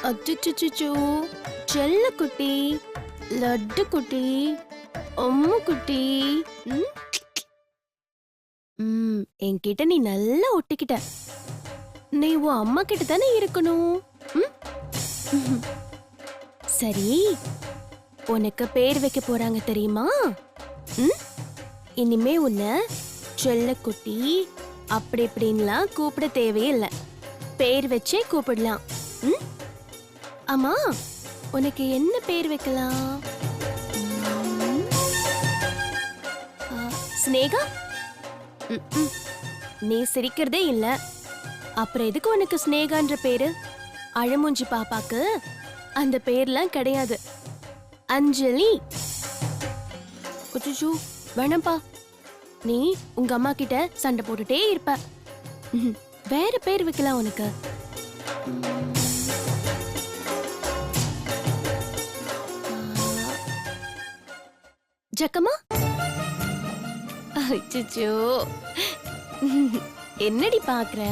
அச்சுச்சுச்சு, செல்ல குட்டி, லட்டு குட்டி, அம்மு குட்டி. என்கிட்ட நீ நல்லா ஒட்டிக்கிட்ட. நீ உன் அம்மா கிட்ட தானே இருக்கணும். சரி, உனக்கு பேர் வைக்க போறாங்க தெரியுமா? இனிமே உன்னை செல்ல குட்டி அப்படி இப்படின்லாம் கூப்பிட தேவையில்லை. பேர் வச்சே கூப்பிடலாம். ஆமா, உனக்கு என்ன பேர் வைக்கலாம்? ஸ்னேகா? நீ சிரிக்கிறதே இல்ல. அப்புறம் எதுக்கு உனக்கு ஸ்னேகான்ற பேரு? அழமூஞ்சி பாப்பாக்கு அந்த பேர்லாம் கிடையாது. அஞ்சலி. குச்சுச்சு, வேணாம்பா. நீ உங்க அம்மா கிட்ட சண்டை போட்டுட்டே இருப்ப. வேற பேர் வைக்கலாம் உனக்கு. ஜக்கம்மா? அச்சச்சோ, என்னடி பாக்குற?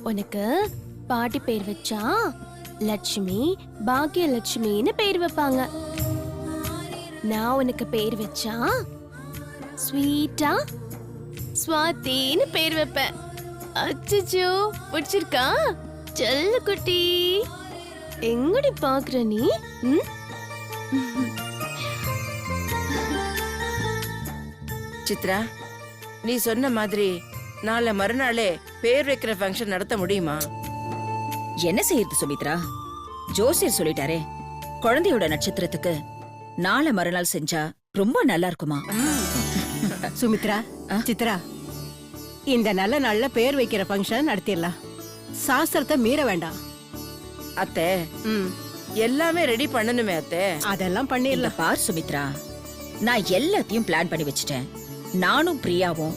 உனக்கு பாட்டி பேர் வச்சா லட்சுமி, பாக்கியலட்சுமின்னு பேர் வைப்பாங்க. நான் உனக்கு பேர் வச்சா ஸ்வீட்டா ஸ்வாதின்னு பேர் வைப்பேன். அச்சச்சோ, பிடிச்சிருக்கா? செல்ல குட்டி, எங்கடி பாக்குற நீ? சித்ரா, நீ சொன்ன மாதிரி நாளை மறுநாளே பேர் வைக்கிற ஃபங்க்ஷன் நடத்த முடியுமா? என்ன செய்யறது சுமித்ரா? ஜோசியர் சொல்லிட்டாரே, குழந்தையோட நட்சத்திரத்துக்கு நாளை மறுநாள் செஞ்சா ரொம்ப நல்லா இருக்குமா? சுமித்ரா, சித்ரா, இந்த நல்ல நாள்ல பேர் வைக்கிற ஃபங்க்ஷன் நடத்திடலாம். சாஸ்திரத்தை மீற வேண்டாம். அத்தை, எல்லாமே ரெடி பண்ணணுமே அத்தை. அதெல்லாம் இல்ல பண்ணிடலாம். பார் சுமித்ரா, நான் எல்லாத்தையும் பிளான் பண்ணி வச்சிட்டேன். நானும் பிரியாவும்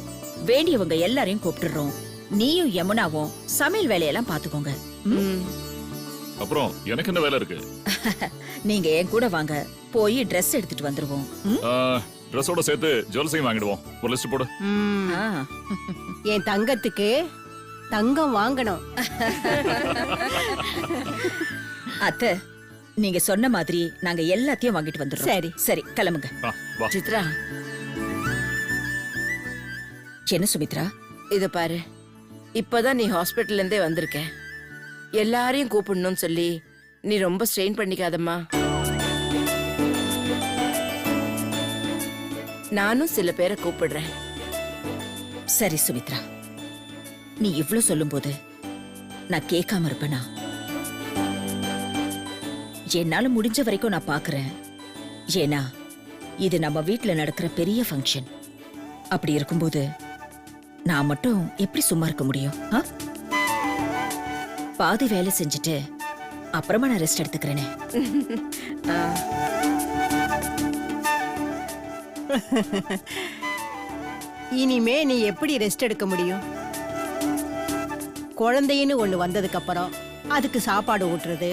வேண்டியவங்க எல்லாரையும் கூப்பிட்டுறோம். நீயும் யமுனாவும் சமையல் வேலையெல்லாம் பாத்துக்கோங்க. அப்புறம் எனக்கு என்ன வேலை இருக்கு? நீங்க என் கூட வாங்க, போய் ட்ரெஸ் எடுத்துட்டு வந்துருவோம். ட்ரெஸ்ஸோட சேர்த்து ஜுவல்ஸையும் வாங்கிடுவோம். ஒரு லிஸ்ட் போடு. ஆ. என் தங்கத்துக்கு தங்கம் வாங்கணும். அத்தை, நீங்க சொன்ன மாதிரி நாங்க எல்லாத்தையும் வாங்கிட்டு வந்துடுறோம். சரி. சரி, கிளம்புங்க. வா. சித்ரா, என்ன சுமித்ரா? இத பாரு, இப்பதான் நீ ஹாஸ்பிட்டல்ல இருந்தே வந்திருக்க. எல்லாரையும் கூப்பிடணும்னு சொல்லி நீ ரொம்ப ஸ்ட்ரெயின் பண்ணிக்காதம்மா. நானும் சில பேரை கூப்பிடுறேன். சரி சுமித்ரா, நீ இவ்ளோ சொல்லும்போது நான் கேட்காம இருப்பேனா? என்னால முடிஞ்ச வரைக்கும் நான் பாக்குறேன். ஏன்னா இது நம்ம வீட்ல நடக்கிற பெரிய ஃபங்க்ஷன். அப்படி இருக்கும்போது நான் மட்டும் எப்படி சும்மா இருக்க முடியும்? பாதி வேலை செஞ்சுட்டு அப்புறமா நான் ரெஸ்ட் எடுத்துக்கிறேனே. இனிமே நீ எப்படி ரெஸ்ட் எடுக்க முடியும்? குழந்தைன்னு ஒண்ணு வந்ததுக்கு அப்புறம் அதுக்கு சாப்பாடு ஊட்டுறது,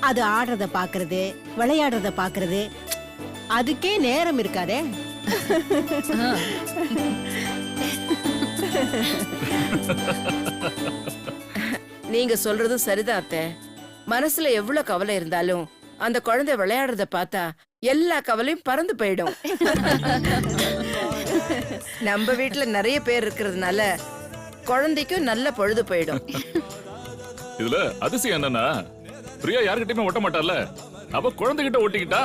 அது ஆடுறத பாக்குறது, விளையாடுறத பாக்குறது, அதுக்கே நேரம் இருக்காதே. நீங்க சொல்றதும் சரிதான் அத்தை. மனசுல எவ்வளவு கவலை இருந்தாலும் அந்த குழந்தை விளையாடுறத பார்த்தா எல்லா கவலையும் பறந்து போயிடும். நம்ம வீட்டுல நிறைய பேர் இருக்கிறதுனால குழந்தைக்கும் நல்ல பொழுது போயிடும். இதுல அதிசயம் என்னன்னா, பிரியா யாருக்கிட்டயுமே ஒட்ட மாட்டால, அவ குழந்தைகிட்ட ஒட்டிக்கிட்டா.